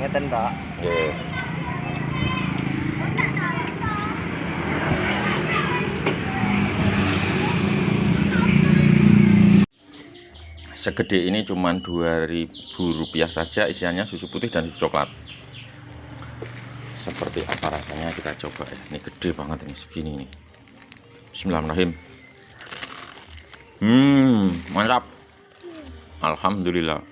ngeten Pak. Nggih. Segede ini cuman Rp2.000 saja, isiannya susu putih dan susu coklat. Seperti apa rasanya kita coba ya. Ini gede banget ini, segini nih. Bismillahirrahmanirrahim. Mantap. Alhamdulillah.